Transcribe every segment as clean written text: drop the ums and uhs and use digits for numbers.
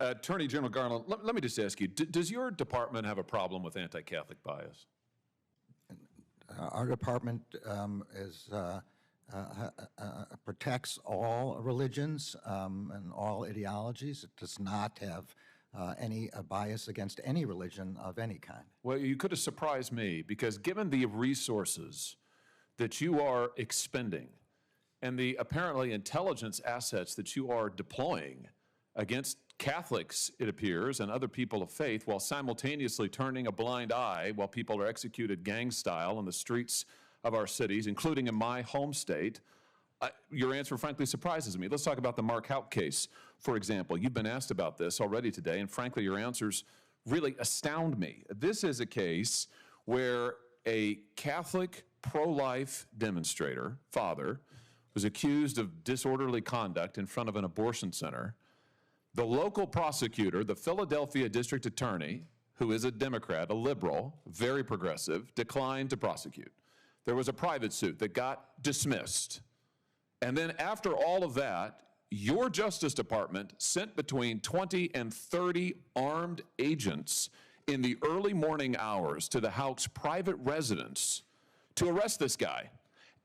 Attorney General Garland, let me just ask you, does your department have a problem with anti-Catholic bias? Our department protects all religions and all ideologies. It does not have any bias against any religion of any kind. Well, you could have surprised me, because given the resources that you are expending and the apparently intelligence assets that you are deploying against Catholics, it appears, and other people of faith, while simultaneously turning a blind eye while people are executed gang style in the streets of our cities, including in my home state, your answer frankly surprises me. Let's talk about the Mark Houck case, for example. You've been asked about this already today, and frankly, your answers really astound me. This is a case where a Catholic pro-life demonstrator, father, was accused of disorderly conduct in front of an abortion center. The local prosecutor, the Philadelphia district attorney, who is a Democrat, a liberal, very progressive, declined to prosecute. There was a private suit that got dismissed. And then after all of that, your Justice Department sent between 20 and 30 armed agents in the early morning hours to the Houck's private residence to arrest this guy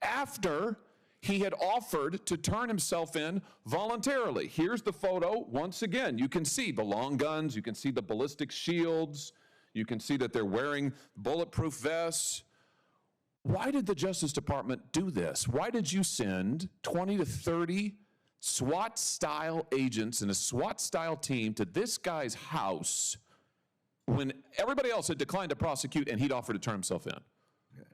after he had offered to turn himself in voluntarily. Here's the photo. Once again, you can see the long guns, you can see the ballistic shields, you can see that they're wearing bulletproof vests. Why did the Justice Department do this? Why did you send 20 to 30 SWAT-style agents and a SWAT-style team to this guy's house when everybody else had declined to prosecute and he'd offered to turn himself in?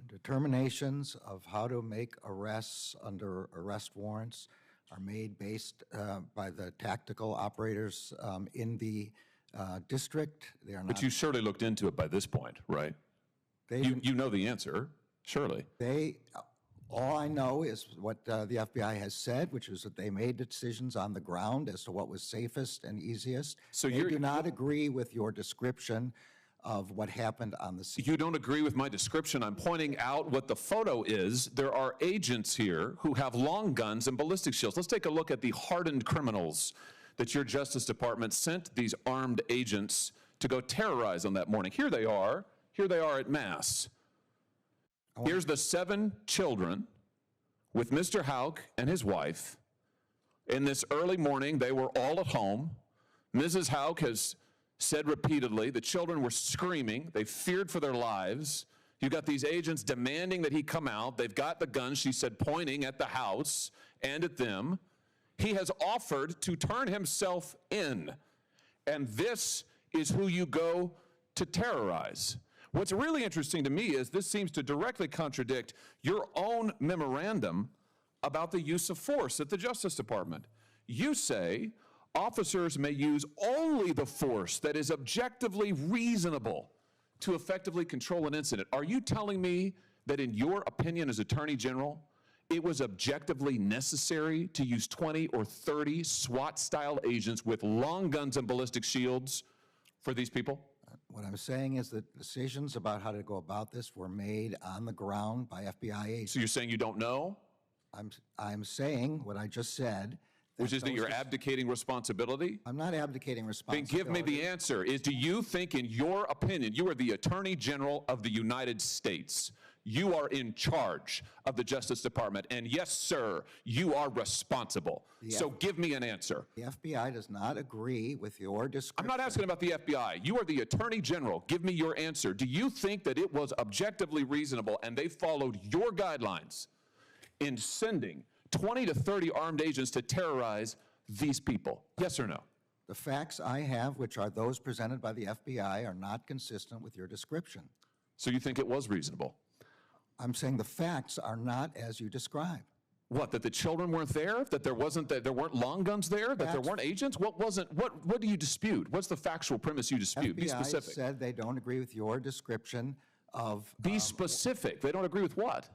Determinations of how to make arrests under arrest warrants are made based by the tactical operators in the district. They are not. But you surely looked into it by this point, right? You know the answer, surely. All I know is what the FBI has said, which is that they made decisions on the ground as to what was safest and easiest. So they do not agree with your description of what happened on the scene. You don't agree with my description. I'm pointing out what the photo is. There are agents here who have long guns and ballistic shields. Let's take a look at the hardened criminals that your Justice Department sent these armed agents to go terrorize on that morning. Here they are. Here they are at Mass. Here's the 7 children with Mr. Houck and his wife. In this early morning, they were all at home. Mrs. Houck has said repeatedly the children were screaming. They feared for their lives. You got these agents demanding that he come out. They've got the guns, she said, pointing at the house and at them. He has offered to turn himself in. And this is who you go to terrorize. What's really interesting to me is this seems to directly contradict your own memorandum about the use of force at the Justice Department. You say officers may use only the force that is objectively reasonable to effectively control an incident. Are you telling me that in your opinion as Attorney General, it was objectively necessary to use 20 or 30 SWAT-style agents with long guns and ballistic shields for these people? What I'm saying is that decisions about how to go about this were made on the ground by FBI agents. So you're saying you don't know? I'm saying what I just said. Which is that you're abdicating responsibility? I'm not abdicating responsibility. Then give me the answer. Do you think, in your opinion, you are the Attorney General of the United States, you are in charge of the Justice Department, and yes, sir, you are responsible. So give me an answer. The FBI does not agree with your description. I'm not asking about the FBI. You are the Attorney General. Give me your answer. Do you think that it was objectively reasonable and they followed your guidelines in sending 20 to 30 armed agents to terrorize these people? Yes or no? The facts I have, which are those presented by the FBI, are not consistent with your description. So you think it was reasonable? I'm saying the facts are not as you describe. What, that the children weren't there? That there weren't long guns there? That there weren't agents? What do you dispute? What's the factual premise you dispute? Be specific. FBI said they don't agree with your description of... Be specific. They don't agree with what?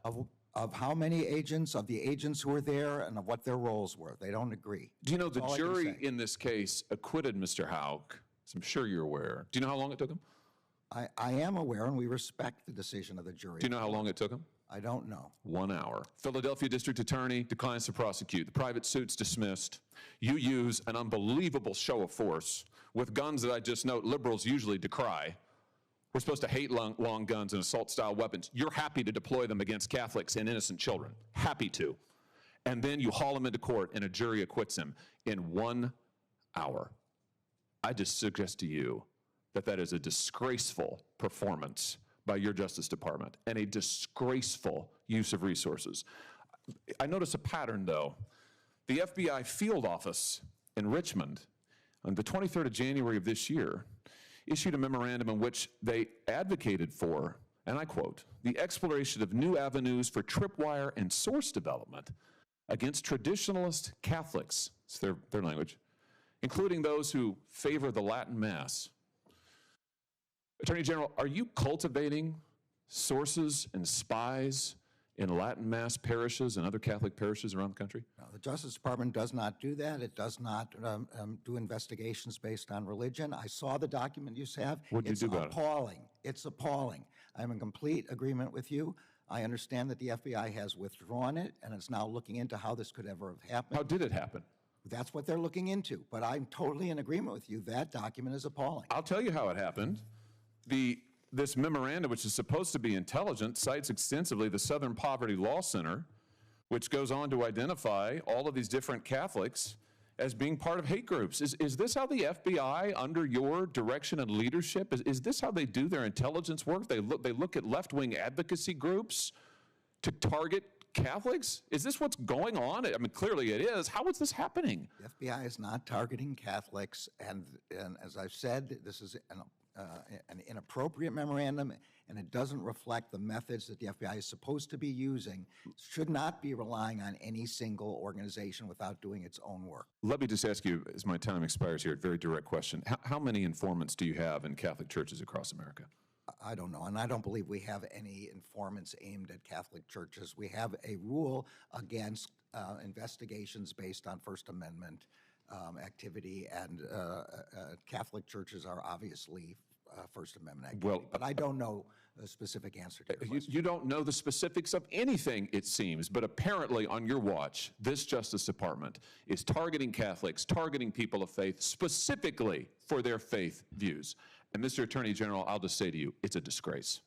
Of how many agents, of the agents who were there, and of what their roles were. They don't agree. Do you know the jury in this case acquitted Mr. Houck? As I'm sure you're aware. Do you know how long it took him? I am aware, and we respect the decision of the jury. Do you know how long it took him? I don't know. 1 hour. Philadelphia District Attorney declines to prosecute. The private suit's dismissed. You use an unbelievable show of force with guns that I just note liberals usually decry. We're supposed to hate long guns and assault-style weapons. You're happy to deploy them against Catholics and innocent children. Happy to. And then you haul him into court and a jury acquits him in 1 hour. I just suggest to you that that is a disgraceful performance by your Justice Department and a disgraceful use of resources. I notice a pattern, though. The FBI field office in Richmond, on the 23rd of January of this year, issued a memorandum in which they advocated for, and I quote, the exploration of new avenues for tripwire and source development against traditionalist Catholics, it's their language, including those who favor the Latin Mass. Attorney General, are you cultivating sources and spies in Latin Mass parishes and other Catholic parishes around the country? No, the Justice Department does not do that. It does not do investigations based on religion. I saw the document you have. What did you do about it? It's appalling. It's appalling. I'm in complete agreement with you. I understand that the FBI has withdrawn it, and it's now looking into how this could ever have happened. How did it happen? That's what they're looking into. But I'm totally in agreement with you. That document is appalling. I'll tell you how it happened. This memorandum, which is supposed to be intelligent, cites extensively the Southern Poverty Law Center, which goes on to identify all of these different Catholics as being part of hate groups. Is this how the FBI, under your direction and leadership, is this how they do their intelligence work? They look at left-wing advocacy groups to target Catholics? Is this what's going on? I mean, clearly it is. How is this happening? The FBI is not targeting Catholics, and as I've said, this is an inappropriate memorandum, and it doesn't reflect the methods that the FBI is supposed to be using. Should not be relying on any single organization without doing its own work. Let me just ask you, as my time expires here, a very direct question. How many informants do you have in Catholic churches across America? I don't know, and I don't believe we have any informants aimed at Catholic churches. We have a rule against investigations based on First Amendment activity, and Catholic churches are obviously First Amendment activity. Well, but I don't know the specific answer to your question. You don't know the specifics of anything, it seems, but apparently on your watch, this Justice Department is targeting Catholics, targeting people of faith, specifically for their faith views. And Mr. Attorney General, I'll just say to you, it's a disgrace.